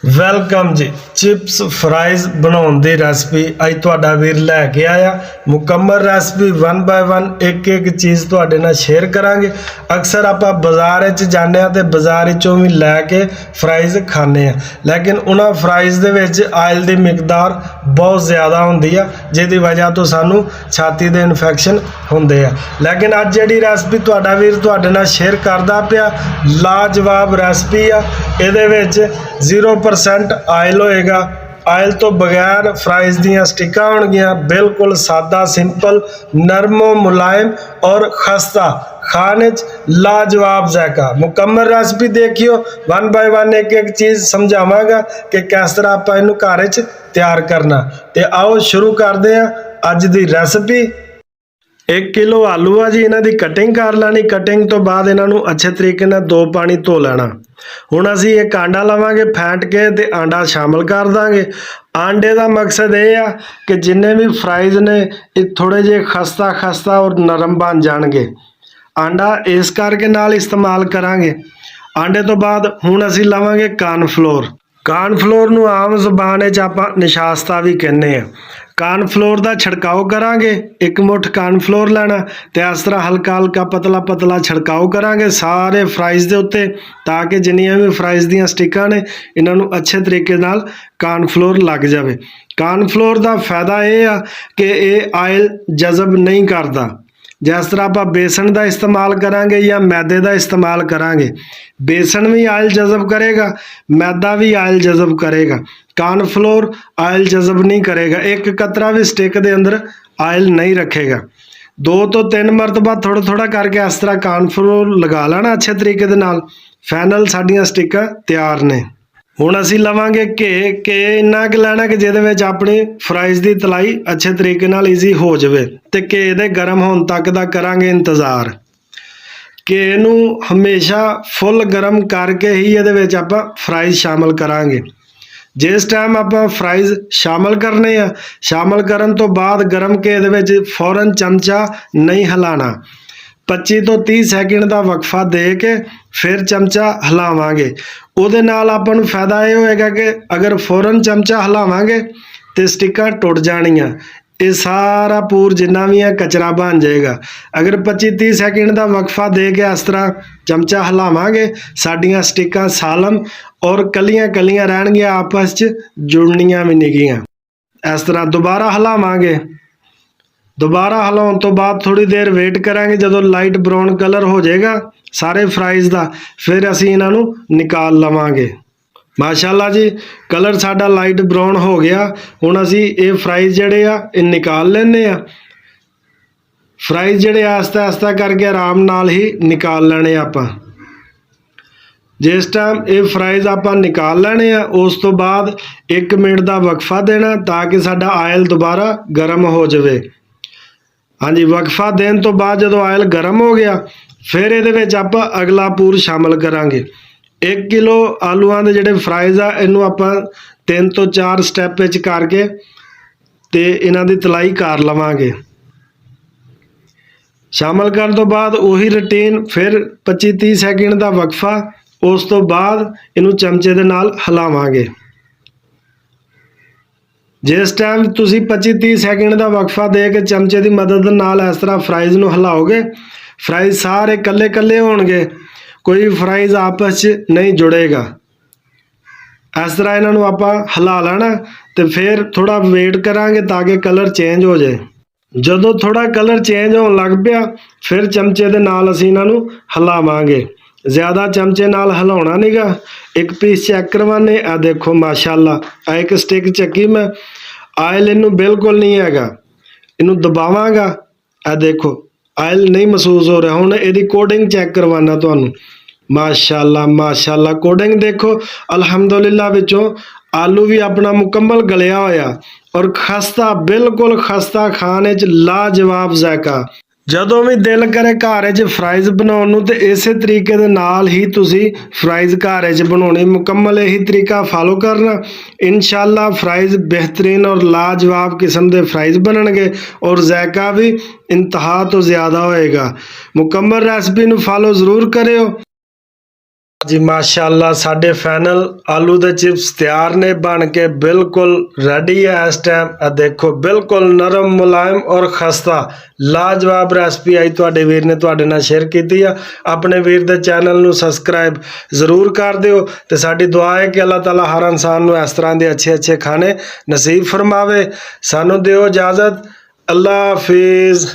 Welcome ਜੀ। Chips fries ਬਣਾਉਣ ਦੀ recipe ਅੱਜ ਤੁਹਾਡਾ ਵੀਰ ਲੈ ਕੇ ਆਇਆ। ਮੁਕੰਮਲ ਰੈਸਪੀ 1 ਬਾय 1 ਇੱਕ ਚੀਜ਼ ਤੁਹਾਡੇ ਨਾਲ ਸ਼ੇਅਰ ਕਰਾਂਗੇ। ਅਕਸਰ ਆਪਾਂ ਬਾਜ਼ਾਰ ਵਿੱਚ ਜਾਂਦੇ ਆ ਤੇ ਬਾਜ਼ਾਰ ਵਿੱਚੋਂ ਵੀ ਲੈ ਕੇ ਫਰਾਈਜ਼ ਖਾਂਦੇ ਆ, ਲੇਕਿਨ ਉਹਨਾਂ ਫਰਾਈਜ਼ ਦੇ ਵਿੱਚ ਆਇਲ ਦੀ ਮਿਕਦਾਰ ਬਹੁਤ ਜ਼ਿਆਦਾ ਹੁੰਦੀ ਆ, ਜਿਹਦੀ ਵਜ੍ਹਾ ਤੋਂ ਸਾਨੂੰ ਛਾਤੀ ਦੇ ਇਨਫੈਕਸ਼ਨ ਹੁੰਦੇ ਆ। ਲੇਕਿਨ ਅੱਜ ਜਿਹੜੀ ਰੈਸਪੀ ਤੁਹਾਡਾ ਵੀਰ ਤੁਹਾਡੇ ਨਾਲ ਸ਼ੇਅਰ ਕਰਦਾ ਪਿਆ, ਲਾਜਵਾਬ ਰੈਸਪੀ ਆ। ਇਹਦੇ ਵਿੱਚ 0% ਆਇਲ होएगा। आयल तो बगैर फ्राइज दियाँ स्टिकां होणगियां, बिल्कुल सादा सिंपल नरमो मुलायम और खस्ता, खाने लाजवाब जायका। मुकम्मल रेसिपी देखियो, 1 बाय 1 एक चीज़ समझावांगा कि किस तरह आप इनू घर च तैयार करना। तो आओ शुरू करते हैं अज दी रेसिपी। 1 किलो आलू आ जी, इन्हां दी कटिंग कर लैनी। कटिंग तो बाद इन्हां नू अच्छे तरीके नाल 2 पानी धो लेना। हुण असीं एक आंडा लवांगे, फैंट के ते आंडा शामिल कर दांगे। आंडे का मकसद ये आ कि जिन्ने भी फ्राइज ने ये थोड़े जे खस्ता खस्ता और नरम बन जाणगे। आंडा इस करके नाल इस्तेमाल करांगे। आंडे तो बाद हुण असीं लवांगे कानफ्लोर। कानफ्लोर नू आम ज़बान विच आपां निशास्ता भी कहने आ। कानफ्लोर का छिड़काव करांगे। 1 मुठ कानफ्लोर लेना ते इस तरह हल्का हल्का पतला पतला छिड़काव करांगे सारे फ्राइज के उत्ते, ताकि जिन्नियां भी फ्राइज दियां स्टिकां ने इन्हां नू अच्छे तरीके नाल कानफ्लोर लग जाए। कानफ्लोर का फायदा ये आ कि ये आयल जज़ब नहीं करता। जिस तरह आप बेसन का इस्तेमाल करांगे या मैदे का इस्तेमाल करांगे, बेसन भी आयल जज़ब करेगा, मैदा भी आयल जज़ब करेगा। कानफ्लोर आयल जज़ब नहीं करेगा, एक कतरा भी स्टिक के अंदर आयल नहीं रखेगा। 2 तो 3 मरतबा थोड़ा थोड़ा करके इस तरह कानफ्लोर लगा लेना अच्छे तरीके दे नाल। फाइनल साडियां स्टिकां तैयार ने। हुण असीं लवांगे घे इन्ना क लैना कि जिहदे विच अपनी फ्राइज की तलाई अच्छे तरीके नाल ईजी हो जाए। तो घे दे गर्म होने तक दा करांगे इंतज़ार। घे नू हमेशा फुल गर्म करके ही इहदे विच आपां फ्राइज शामिल करांगे। जिस टाइम आपां फ्राइज शामिल करने आ, शामिल करन तो बाद गर्म घे दे विच फौरन चमचा नहीं हिलाना। 25 तो 30 सैकेंड का वक्फा दे के फिर चमचा हिलावांगे। उहदे नाल आपां नूं फायदा ये होएगा कि अगर फौरन चमचा हिलावांगे तो स्टिकां टुट जाणियां। ये सारा पूर जिन्ना भी है कचरा बन जाएगा। अगर 25-30 सैकेंड का वक्फा दे के इस तरह चमचा हिलावांगे, साडियां स्टिकां सालम और कलियां कलियां रहणगियां, आपस च जुड़नियां भी नहीं गियां। इस तरह दोबारा हिलावांगे। दोबारा हिलाउण तो बाद थोड़ी देर वेट करांगे, जदों लाइट ब्राउन कलर हो जाएगा सारे फ्राइज का, फिर असीं इन्हां नूं निकाल लवांगे। माशाअल्लाह जी, कलर साडा लाइट ब्राउन हो गया। हुण असीं ये फ्राइज जिहड़े आ ये निकाल लैने आ। फ्राइज जिहड़े आस्ता आस्ता करके आराम नाल ही निकाल लैणे आपां। जिस टाइम ये फ्राइज आपां निकाल लैणे आ, उस तो बाद 1 मिनट का वक्फा देना ताकि साडा आयल दोबारा गर्म हो जाए। हाँ जी, वक्फा देने तो बाद जो आयल गर्म हो गया, फिर ये आप अगला पूर शामिल करांगे। 1 किलो आलूआं दे जिहड़े फ्राइज आ, इनू आप 3 तो 4 स्टैप करके ते इन्हां दी तलाई कर लवांगे। शामिल करने तो बाद उही रूटीन फिर 25-30 सैकेंड का वक्फा, उस तो बाद इनू चमचे दे नाल हिलावांगे। जिस टाइम तुसी 25-30 सैकेंड का वक्फा दे के चमचे की मदद नाल इस तरह फ्राइज नूं हिलाओगे, फ्राइज सारे कल्ले कल्ले होणगे, कोई फ्राइज आपस च नहीं जुड़ेगा। इस तरह इन्हां नूं आपां हिला लेना तो फिर थोड़ा वेट करांगे ताकि कलर चेंज हो जाए। जदों थोड़ा कलर चेंज होने लग पिया, फिर चमचे दे नाल असीं इन्हां नूं हिलावांगे। ज़्यादा चमचे नाल हिलाउणा नहीं गा। एक पीस चेक करवाने, आ देखो माशाअल्लाह, एक स्टिक चक्की मैं, आयल इनू बिल्कुल नहीं हैगा। इनू दबावांगा, आ देखो आयल नहीं महसूस हो रहा। हुण इहदी कोडिंग चेक करवाना तुहानूं। माशाअल्लाह माशाअल्लाह, कोडिंग देखो अलहमदुलिल्लाह, विचों आलू भी अपना मुकम्मल गलिया होया और खस्ता, बिल्कुल खस्ता, खाने च लाजवाब जायका। ਜਦੋਂ भी दिल करे घर च फ्राइज बनाउण नूं ते इसे तरीके दे नाल ही तुसी फ्राइज घर च बनाउणे। मुकम्मल यही तरीका फॉलो करना, इंशाअल्लाह फ्राइज बेहतरीन और लाजवाब किस्म के फ्राइज बनणगे और जायका भी इंतहा तो ज़्यादा होएगा। मुकम्मल रेसिपी नूं फॉलो ज़रूर करियो। ਜੀ ਮਾਸ਼ਾਅੱਲਾ ਸਾਡੇ ਫਾਈਨਲ ਆਲੂ ਦੇ ਚਿਪਸ ਤਿਆਰ ਨੇ ਬਣ ਕੇ ਬਿਲਕੁਲ ਰੈਡੀ ਹੈ ਇਸ ਟਾਈਮ। ਆ ਦੇਖੋ ਬਿਲਕੁਲ ਨਰਮ ਮੁਲਾਇਮ ਔਰ ਖਸਤਾ ਲਾਜਵਾਬ ਰੈਸਪੀ ਆਈ ਤੁਹਾਡੇ ਵੀਰ ਨੇ ਤੁਹਾਡੇ ਨਾਲ ਸ਼ੇਅਰ ਕੀਤੀ ਆ। ਆਪਣੇ ਵੀਰ ਦੇ ਚੈਨਲ ਨੂੰ ਸਬਸਕ੍ਰਾਈਬ ਜ਼ਰੂਰ ਕਰ ਦਿਓ ਤੇ ਸਾਡੀ ਦੁਆ ਹੈ ਕਿ ਅੱਲਾਹ ਤਾਲਾ ਹਰ ਇਨਸਾਨ ਨੂੰ ਇਸ ਤਰ੍ਹਾਂ ਦੇ ਅੱਛੇ ਖਾਣੇ ਨਸੀਬ ਫਰਮਾਵੇ। ਸਾਨੂੰ ਦਿਓ ਇਜਾਜ਼ਤ। ਅੱਲਾ ਹਾਫਿਜ਼।